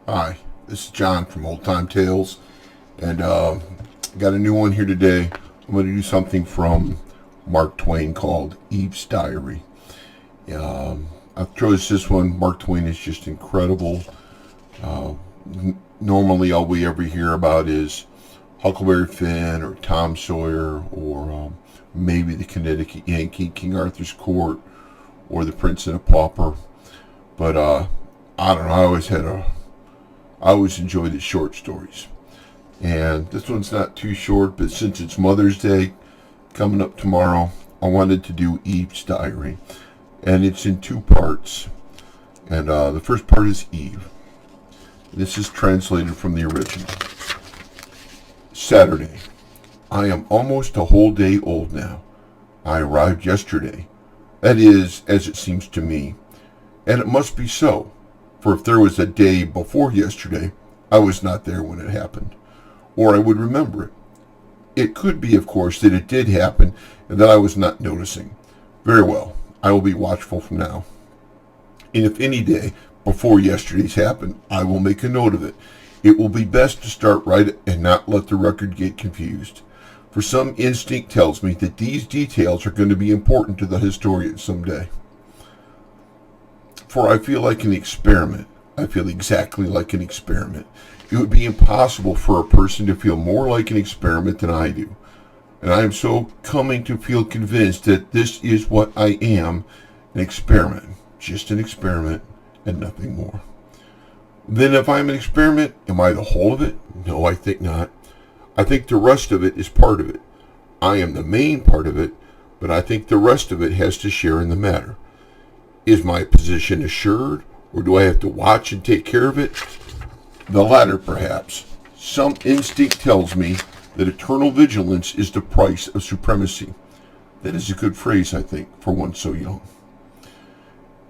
Hi, this is John from Old Time Tales, and got a new one here today. I'm going to do something from Mark Twain called Eve's Diary. I chose this one. Mark Twain is just incredible. Uh, Normally, all we ever hear about is Huckleberry Finn or Tom Sawyer or maybe the Connecticut Yankee, King Arthur's Court, or the Prince and the Pauper. But I don't know. I always enjoyed his short stories. And this one's not too short, but since it's Mother's Day coming up tomorrow, I wanted to do Eve's Diary. And it's in two parts. And the first part is Eve. This is translated from the original. Saturday. I am almost a whole day old now. I arrived yesterday. That is, as it seems to me. And it must be so, for if there was a day before yesterday, I was not there when it happened, or I would remember it. It could be, of course, that it did happen and that I was not noticing. Very well, I will be watchful from now. And if any day before yesterday's happened, I will make a note of it. It will be best to start right and not let the record get confused. For some instinct tells me that these details are going to be important to the historian someday. For I feel like an experiment. I feel exactly like an experiment. It would be impossible for a person to feel more like an experiment than I do. And I am so coming to feel convinced that this is what I am, an experiment. Just an experiment and nothing more. Then if I'm an experiment, am I the whole of it? No, I think not. I think the rest of it is part of it. I am the main part of it, but I think the rest of it has to share in the matter. Is my position assured, or do I have to watch and take care of it? The latter, perhaps. Some instinct tells me that eternal vigilance is the price of supremacy. That is a good phrase, I think, for one so young.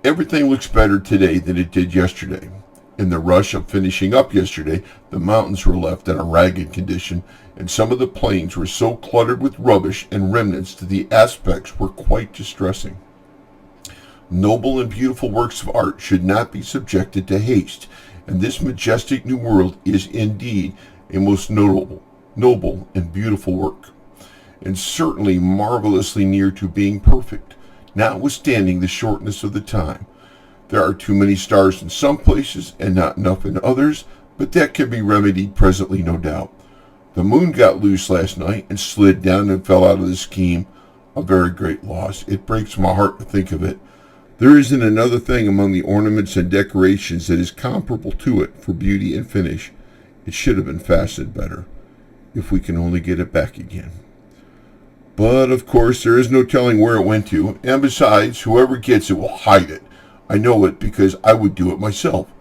Everything looks better today than it did yesterday. In the rush of finishing up yesterday, the mountains were left in a ragged condition, and some of the plains were so cluttered with rubbish and remnants that the aspects were quite distressing. Noble and beautiful works of art should not be subjected to haste, and this majestic new world is indeed a most noble and beautiful work, and certainly marvelously near to being perfect, notwithstanding the shortness of the time. There are too many stars in some places and not enough in others, but that can be remedied presently, no doubt. The moon got loose last night and slid down and fell out of the scheme. A very great loss. It breaks my heart to think of it. There isn't another thing among the ornaments and decorations that is comparable to it for beauty and finish. It should have been fastened better, if we can only get it back again. But, of course, there is no telling where it went to, and besides, whoever gets it will hide it. I know it because I would do it myself.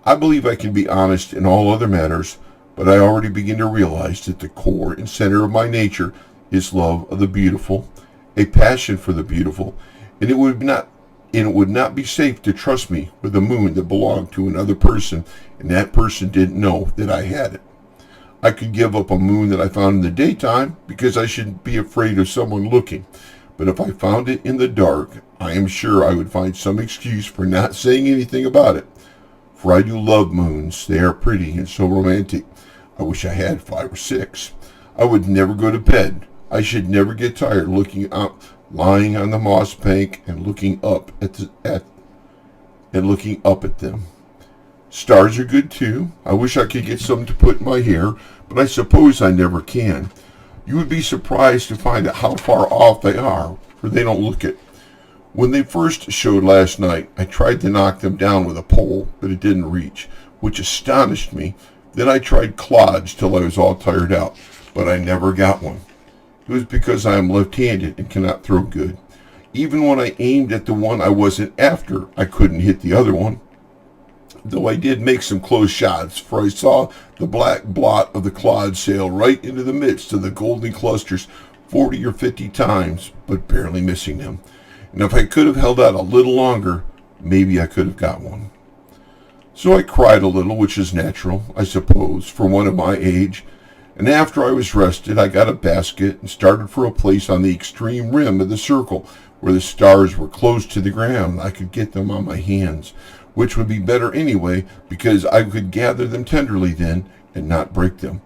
I believe I can be honest in all other matters, but I already begin to realize that the core and center of my nature is love of the beautiful, a passion for the beautiful, and it would not be safe to trust me with a moon that belonged to another person, and that person didn't know that I had it. I could give up a moon that I found in the daytime because I shouldn't be afraid of someone looking. But if I found it in the dark, I am sure I would find some excuse for not saying anything about it. For I do love moons. They are pretty and so romantic. I wish I had 5 or 6. I would never go to bed. I should never get tired lying on the moss bank and looking up at them. Stars are good too. I wish I could get some to put in my hair, but I suppose I never can. You would be surprised to find out how far off they are, for they don't look it. When they first showed last night, I tried to knock them down with a pole, but it didn't reach, which astonished me. Then I tried clods till I was all tired out, but I never got one. It was because I am left-handed and cannot throw good. Even when I aimed at the one I wasn't after, I couldn't hit the other one. Though I did make some close shots, for I saw the black blot of the clod sail right into the midst of the golden clusters 40 or 50 times, but barely missing them. And if I could have held out a little longer, maybe I could have got one. So I cried a little, which is natural, I suppose, for one of my age, and after I was rested, I got a basket and started for a place on the extreme rim of the circle where the stars were close to the ground. I could get them on my hands, which would be better anyway because I could gather them tenderly then and not break them.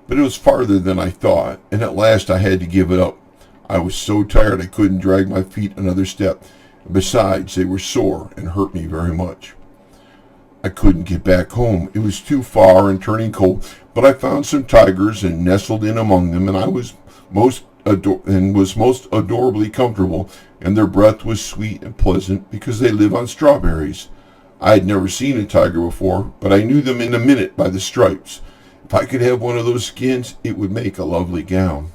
But it was farther than I thought, and at last I had to give it up. I was so tired I couldn't drag my feet another step. Besides, they were sore and hurt me very much. I couldn't get back home. It was too far and turning cold, but I found some tigers and nestled in among them, and I was most adorably comfortable, and their breath was sweet and pleasant because they live on strawberries. I had never seen a tiger before, but I knew them in a minute by the stripes. If I could have one of those skins, it would make a lovely gown.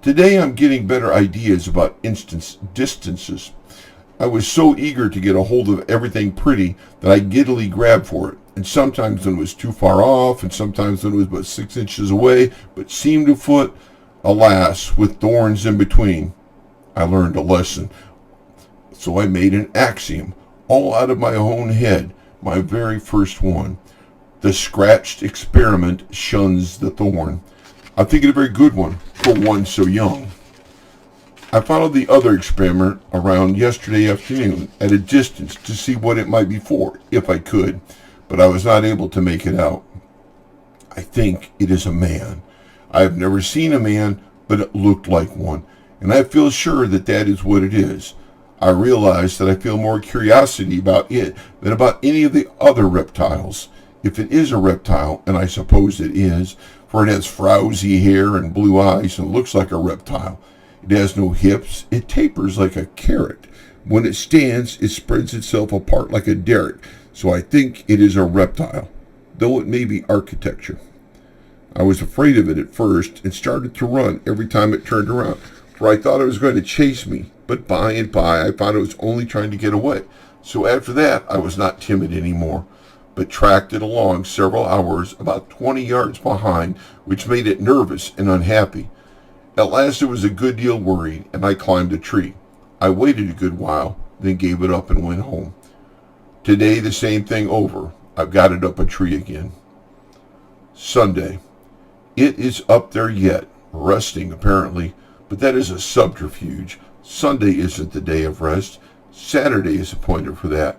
Today I'm getting better ideas about distances. I was so eager to get a hold of everything pretty that I giddily grabbed for it, and sometimes when it was too far off, and sometimes when it was but 6 inches away, but seemed a foot, alas, with thorns in between. I learned a lesson, so I made an axiom, all out of my own head, my very first one. The scratched experiment shuns the thorn. I think it a very good one for one so young. I followed the other experiment around yesterday afternoon at a distance to see what it might be for, if I could, but I was not able to make it out. I think it is a man. I have never seen a man, but it looked like one, and I feel sure that that is what it is. I realize that I feel more curiosity about it than about any of the other reptiles. If it is a reptile, and I suppose it is, for it has frowsy hair and blue eyes and looks like a reptile. It has no hips. It tapers like a carrot. When it stands, it spreads itself apart like a derrick. So I think it is a reptile, though it may be architecture. I was afraid of it at first and started to run every time it turned around, for I thought it was going to chase me. But by and by, I found it was only trying to get away. So after that, I was not timid anymore, but tracked it along several hours, about 20 yards behind, which made it nervous and unhappy. At last it was a good deal worried, and I climbed a tree. I waited a good while, then gave it up and went home. Today the same thing over. I've got it up a tree again. Sunday. It is up there yet, resting apparently, but that is a subterfuge. Sunday isn't the day of rest. Saturday is appointed for that.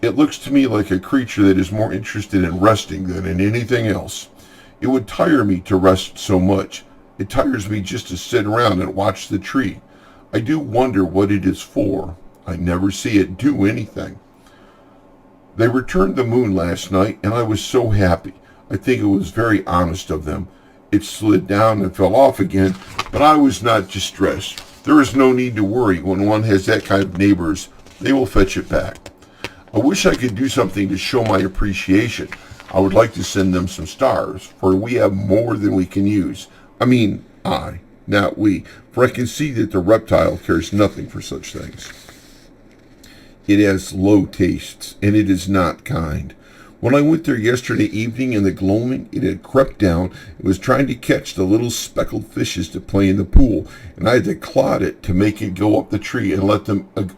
It looks to me like a creature that is more interested in resting than in anything else. It would tire me to rest so much. It tires me just to sit around and watch the tree. I do wonder what it is for. I never see it do anything. They returned the moon last night, and I was so happy. I think it was very honest of them. It slid down and fell off again, but I was not distressed. There is no need to worry when one has that kind of neighbors. They will fetch it back. I wish I could do something to show my appreciation. I would like to send them some stars, for we have more than we can use. I mean, I, not we, for I can see that the reptile cares nothing for such things. It has low tastes, and it is not kind. When I went there yesterday evening in the gloaming, it had crept down and was trying to catch the little speckled fishes to play in the pool, and I had to clod it to make it go up the tree and let them again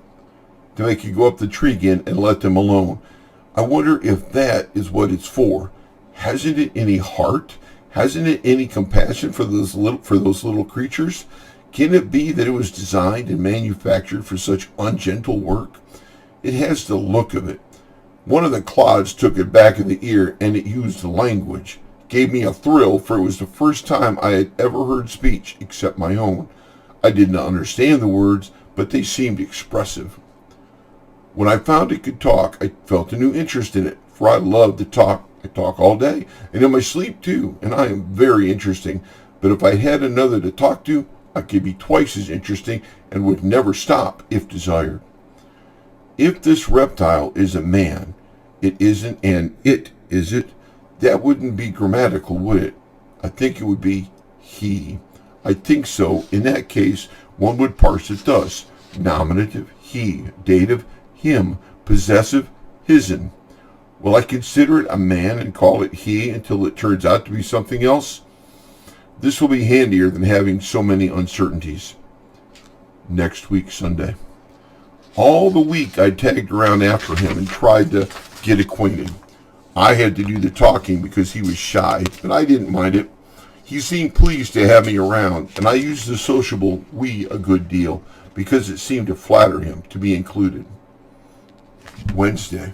and let them alone. I wonder if that is what it's for. Hasn't it any heart? Hasn't it any compassion for those little creatures? Can it be that it was designed and manufactured for such ungentle work? It has the look of it. One of the clods took it back in the ear, and it used language. It gave me a thrill, for it was the first time I had ever heard speech except my own. I did not understand the words, but they seemed expressive. When I found it could talk, I felt a new interest in it, for I love to talk. I talk all day, and in my sleep too, and I am very interesting. But if I had another to talk to, I could be twice as interesting and would never stop if desired. If this reptile is a man, it isn't an it, is it? That wouldn't be grammatical, would it? I think it would be he. I think so. In that case, one would parse it thus: nominative, he; dative, him; possessive, hisn. Will I consider it a man and call it he until it turns out to be something else? This will be handier than having so many uncertainties. Next week, Sunday. All the week I tagged around after him and tried to get acquainted. I had to do the talking because he was shy, but I didn't mind it. He seemed pleased to have me around, and I used the sociable we a good deal because it seemed to flatter him to be included. Wednesday.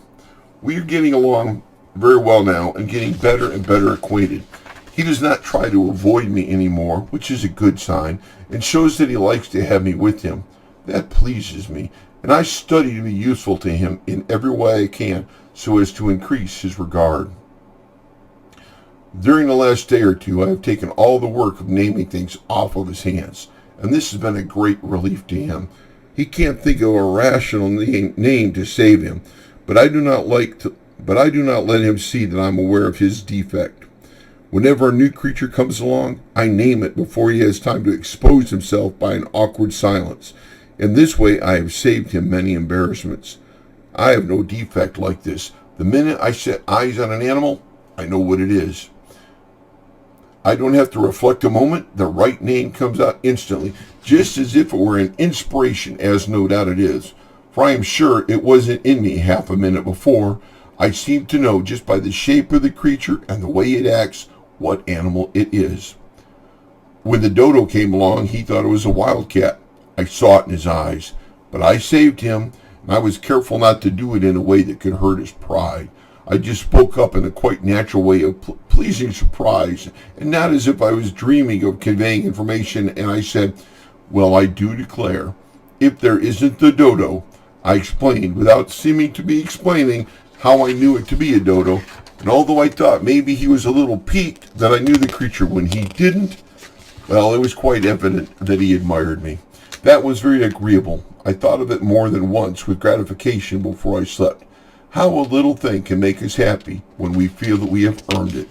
We are getting along very well now and getting better and better acquainted. He does not try to avoid me anymore, which is a good sign, and shows that he likes to have me with him. That pleases me, and I study to be useful to him in every way I can so as to increase his regard. During the last day or two, I have taken all the work of naming things off of his hands, and this has been a great relief to him. He can't think of a rational name to save him, but I do not let him see that I am aware of his defect. Whenever a new creature comes along, I name it before he has time to expose himself by an awkward silence. In this way, I have saved him many embarrassments. I have no defect like this. The minute I set eyes on an animal, I know what it is. I don't have to reflect a moment. The right name comes out instantly, just as if it were an inspiration, as no doubt it is. For I am sure it wasn't in me half a minute before. I seem to know just by the shape of the creature and the way it acts what animal it is. When the dodo came along, he thought it was a wildcat. I saw it in his eyes. But I saved him, and I was careful not to do it in a way that could hurt his pride. I just spoke up in a quite natural way of pleasing surprise, and not as if I was dreaming of conveying information, and I said, "Well, I do declare, if there isn't the dodo," I explained, without seeming to be explaining how I knew it to be a dodo, and although I thought maybe he was a little piqued that I knew the creature when he didn't, well, it was quite evident that he admired me. That was very agreeable. I thought of it more than once with gratification before I slept. How a little thing can make us happy when we feel that we have earned it.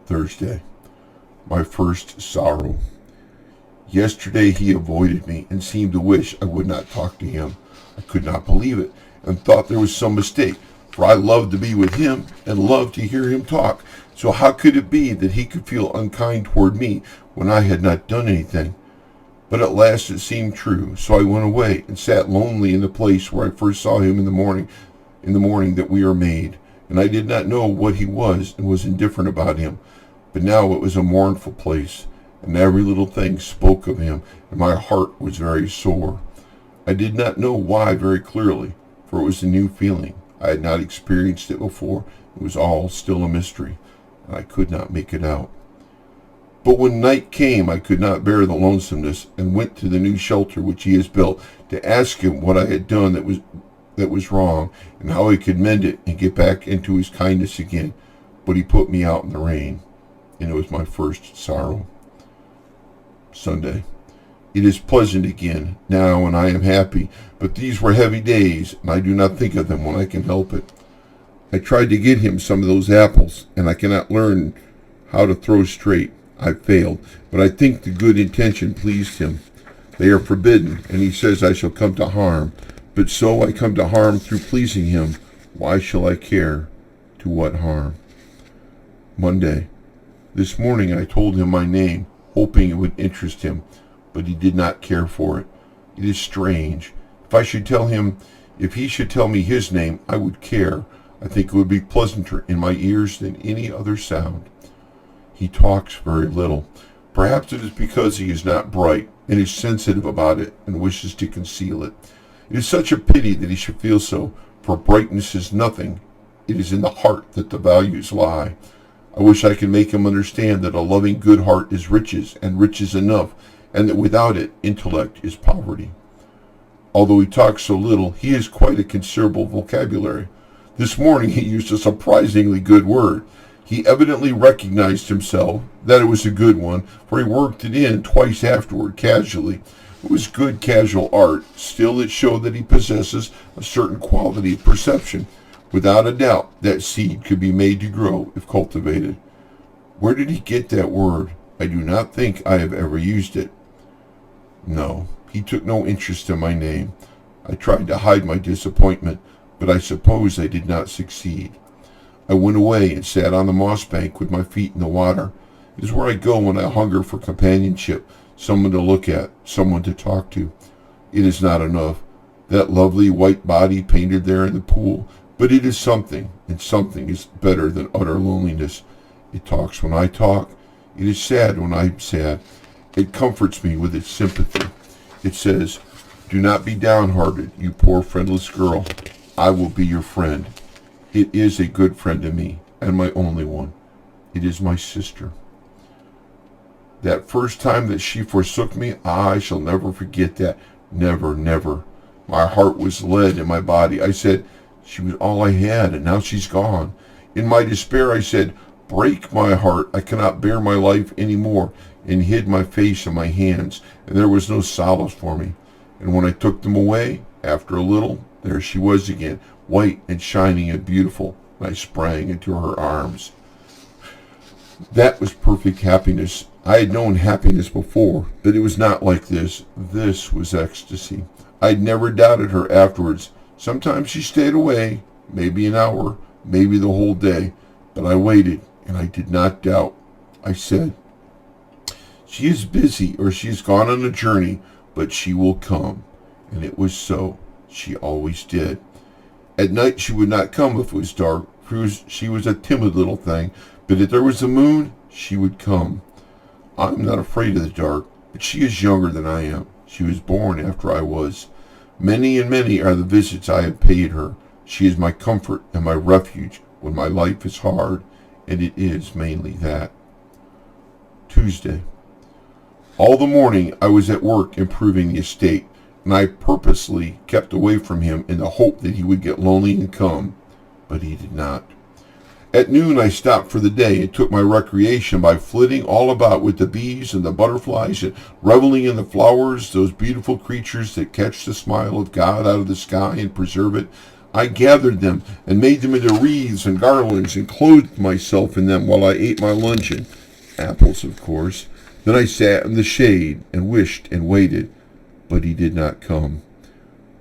Thursday, my first sorrow. Yesterday he avoided me and seemed to wish I would not talk to him. I could not believe it and thought there was some mistake, for I loved to be with him and loved to hear him talk. So how could it be that he could feel unkind toward me when I had not done anything? But at last it seemed true, so I went away and sat lonely in the place where I first saw him in the morning that we are made. And I did not know what he was and was indifferent about him. But now it was a mournful place, and every little thing spoke of him, and my heart was very sore. I did not know why very clearly, for it was a new feeling. I had not experienced it before. It was all still a mystery, and I could not make it out. But when night came, I could not bear the lonesomeness, and went to the new shelter which he has built to ask him what I had done that was wrong, and how I could mend it and get back into his kindness again. But he put me out in the rain, and it was my first sorrow. Sunday. It is pleasant again now, and I am happy, but these were heavy days, and I do not think of them when I can help it. I tried to get him some of those apples, and I cannot learn how to throw straight. I failed, but I think the good intention pleased him. They are forbidden, and he says I shall come to harm. But so I come to harm through pleasing him. Why shall I care? To what harm? Monday. This morning I told him my name, hoping it would interest him, but he did not care for it. It is strange. If he should tell me his name, I would care. I think it would be pleasanter in my ears than any other sound. He talks very little. Perhaps it is because he is not bright and is sensitive about it and wishes to conceal it. It is such a pity that he should feel so, for brightness is nothing. It is in the heart that the values lie. I wish I could make him understand that a loving good heart is riches, and riches enough, and that without it, intellect is poverty. Although he talks so little, he has quite a considerable vocabulary. This morning he used a surprisingly good word. He evidently recognized himself, that it was a good one, for he worked it in twice afterward, casually. It was good casual art. Still, it showed that he possesses a certain quality of perception. Without a doubt, that seed could be made to grow if cultivated. Where did he get that word? I do not think I have ever used it. No, he took no interest in my name. I tried to hide my disappointment, but I suppose I did not succeed. I went away and sat on the moss bank with my feet in the water. It is where I go when I hunger for companionship, someone to look at, someone to talk to. It is not enough. That lovely white body painted there in the pool, but it is something, and something is better than utter loneliness. It talks when I talk. It is sad when I am sad. It comforts me with its sympathy. It says, Do not be downhearted, you poor friendless girl. I will be your friend. It is a good friend to me, and my only one. It is my sister. That first time that she forsook me, I shall never forget that. Never, never. My heart was lead in my body. I said, she was all I had, and now she's gone. In my despair, I said, break my heart. I cannot bear my life any more, and hid my face in my hands, and there was no solace for me. And when I took them away, after a little, there she was again, white and shining and beautiful. I sprang into her arms. That was perfect happiness. I had known happiness before, but it was not like this. This was ecstasy. I had never doubted her afterwards. Sometimes she stayed away, maybe an hour, maybe the whole day, but I waited, and I did not doubt. I said, she is busy, or she has gone on a journey, but she will come. And it was so. She always did. At night she would not come if it was dark, for she was a timid little thing, but if there was a moon, she would come. I am not afraid of the dark, but she is younger than I am. She was born after I was. Many and many are the visits I have paid her. She is my comfort and my refuge when my life is hard, and it is mainly that. Tuesday. All the morning I was at work improving the estate, and I purposely kept away from him in the hope that he would get lonely and come, but he did not. At noon I stopped for the day and took my recreation by flitting all about with the bees and the butterflies and reveling in the flowers, those beautiful creatures that catch the smile of God out of the sky and preserve it. I gathered them and made them into wreaths and garlands and clothed myself in them while I ate my luncheon. Apples, of course. Then I sat in the shade and wished and waited, but he did not come.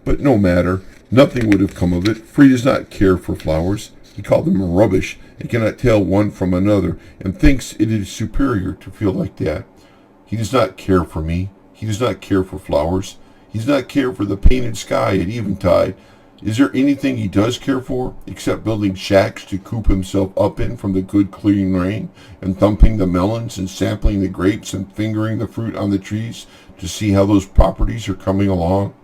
But no matter, nothing would have come of it, for he does not care for flowers. He called them rubbish and cannot tell one from another, and thinks it is superior to feel like that. He does not care for me. He does not care for flowers. He does not care for the painted sky at eventide. Is there anything he does care for, except building shacks to coop himself up in from the good clean rain, and thumping the melons, and sampling the grapes, and fingering the fruit on the trees to see how those properties are coming along?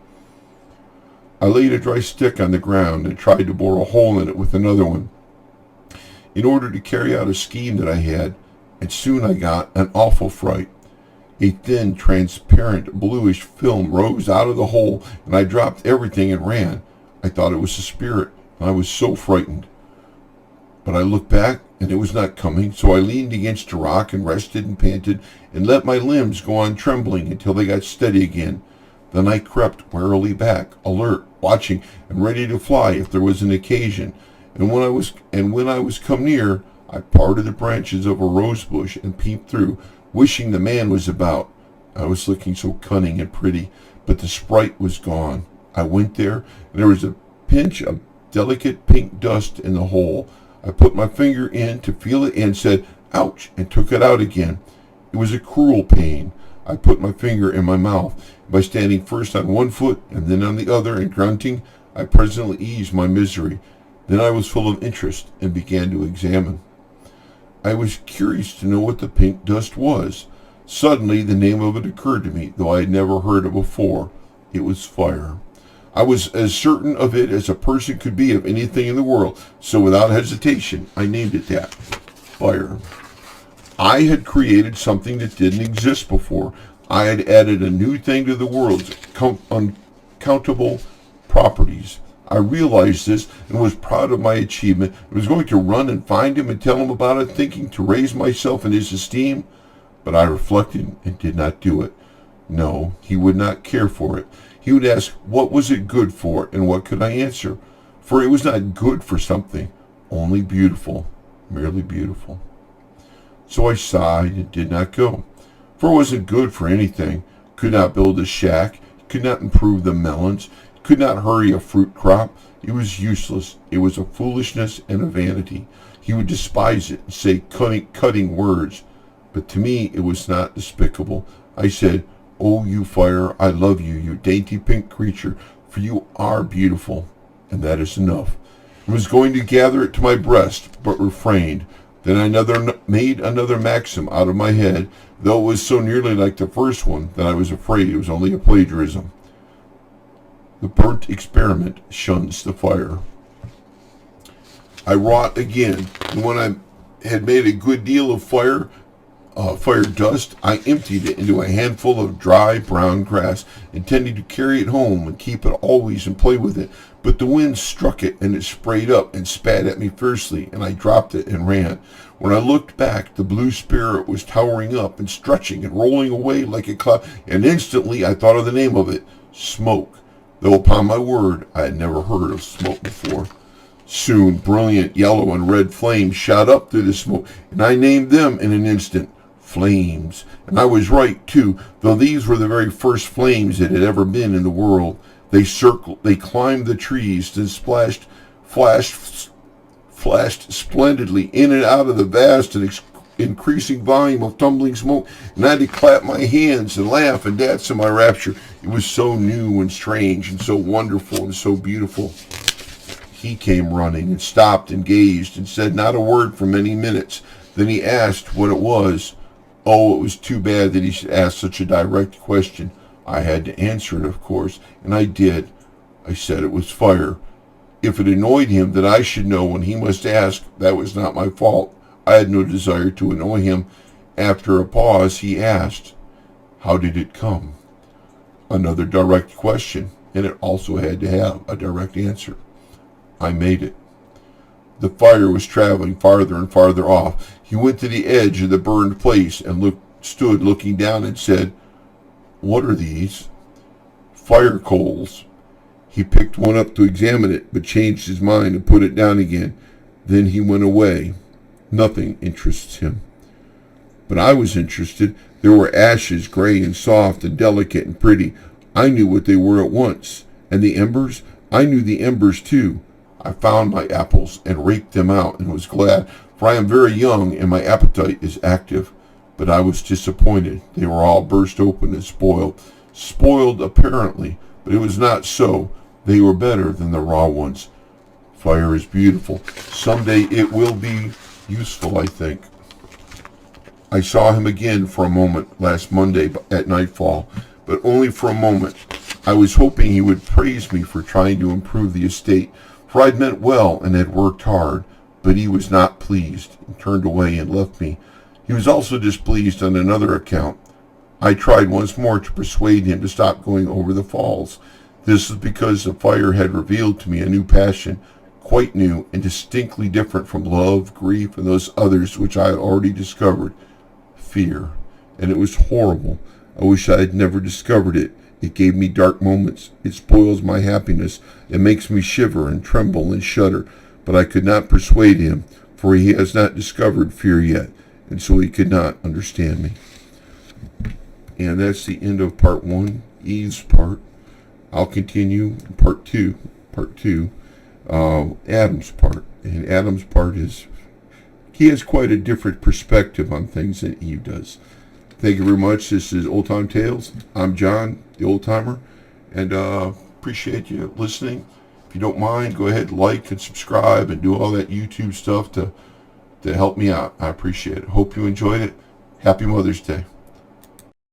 I laid a dry stick on the ground and tried to bore a hole in it with another one, in order to carry out a scheme that I had, and soon I got an awful fright. A thin, transparent, bluish film rose out of the hole, and I dropped everything and ran. I thought it was a spirit, and I was so frightened. But I looked back, and it was not coming, so I leaned against a rock and rested and panted, and let my limbs go on trembling until they got steady again. Then I crept warily back, alert, watching, and ready to fly if there was an occasion. And when I was come near, I parted the branches of a rose bush and peeped through, wishing the man was about. I was looking so cunning and pretty, but the sprite was gone. I went there, and there was a pinch of delicate pink dust in the hole. I put my finger in to feel it and said, ouch, and took it out again. It was a cruel pain. I put my finger in my mouth. By standing first on one foot and then on the other and grunting, I presently eased my misery. Then I was full of interest and began to examine. I was curious to know what the pink dust was. Suddenly the name of it occurred to me, though I had never heard it before. It was fire. I was as certain of it as a person could be of anything in the world, so without hesitation I named it that. Fire. I had created something that didn't exist before. I had added a new thing to the world's uncountable properties. I realized this and was proud of my achievement. I was going to run and find him and tell him about it, thinking to raise myself in his esteem. But I reflected and did not do it. No, he would not care for it. He would ask, what was it good for, and what could I answer? For it was not good for something, only beautiful, merely beautiful. So I sighed and did not go. For it wasn't good for anything, could not build a shack, could not improve the melons, could not hurry a fruit crop. It was useless. It was a foolishness and a vanity. He would despise it and say cutting words. But to me it was not despicable. I said, oh, you fire, I love you, you dainty pink creature, for you are beautiful, and that is enough. I was going to gather it to my breast, but refrained. Then I made another maxim out of my head, though it was so nearly like the first one that I was afraid it was only a plagiarism. The burnt experiment shuns the fire. I wrought again, and when I had made a good deal of fire dust, I emptied it into a handful of dry brown grass, intending to carry it home and keep it always and play with it. But the wind struck it, and it sprayed up and spat at me fiercely, and I dropped it and ran. When I looked back, the blue spirit was towering up and stretching and rolling away like a cloud, and instantly I thought of the name of it, smoke, though upon my word I had never heard of smoke before. Soon brilliant yellow and red flames shot up through the smoke, and I named them in an instant. Flames. And I was right, too, though these were the very first flames that had ever been in the world. They circled, they climbed the trees, then flashed splendidly in and out of the vast and increasing volume of tumbling smoke, and I had to clap my hands and laugh and dance in my rapture. It was so new and strange and so wonderful and so beautiful. He came running and stopped and gazed and said not a word for many minutes. Then he asked what it was. Oh, it was too bad that he should ask such a direct question. I had to answer it, of course, and I did. I said it was fire. If it annoyed him that I should know when he must ask, that was not my fault. I had no desire to annoy him. After a pause, he asked, how did it come? Another direct question, and it also had to have a direct answer. I made it. The fire was traveling farther and farther off. He went to the edge of the burned place and stood looking down and said, what are these? Fire coals. He picked one up to examine it, but changed his mind and put it down again. Then he went away. Nothing interests him. But I was interested. There were ashes, gray and soft and delicate and pretty. I knew what they were at once. And the embers? I knew the embers too. I found my apples and raked them out and was glad, for I am very young and my appetite is active. But I was disappointed. They were all burst open and spoiled. Spoiled apparently, but it was not so. They were better than the raw ones. Fire is beautiful. Someday it will be useful, I think. I saw him again for a moment last Monday at nightfall, but only for a moment. I was hoping he would praise me for trying to improve the estate, for I'd meant well and had worked hard, but he was not pleased and turned away and left me. He was also displeased on another account. I tried once more to persuade him to stop going over the falls. This was because the fire had revealed to me a new passion, quite new and distinctly different from love, grief, and those others which I had already discovered. Fear. And it was horrible. I wish I had never discovered it. It gave me dark moments. It spoils my happiness. It makes me shiver and tremble and shudder. But I could not persuade him, for he has not discovered fear yet, and so he could not understand me. And that's the end of part one, Eve's part. I'll continue part two, Adam's part. And Adam's part is, he has quite a different perspective on things than Eve does. Thank you very much. This is Old Time Tales. I'm John, the Old Timer, and appreciate you listening. If you don't mind, go ahead, like and subscribe and do all that YouTube stuff to help me out. I appreciate it. Hope you enjoyed it. Happy Mother's Day.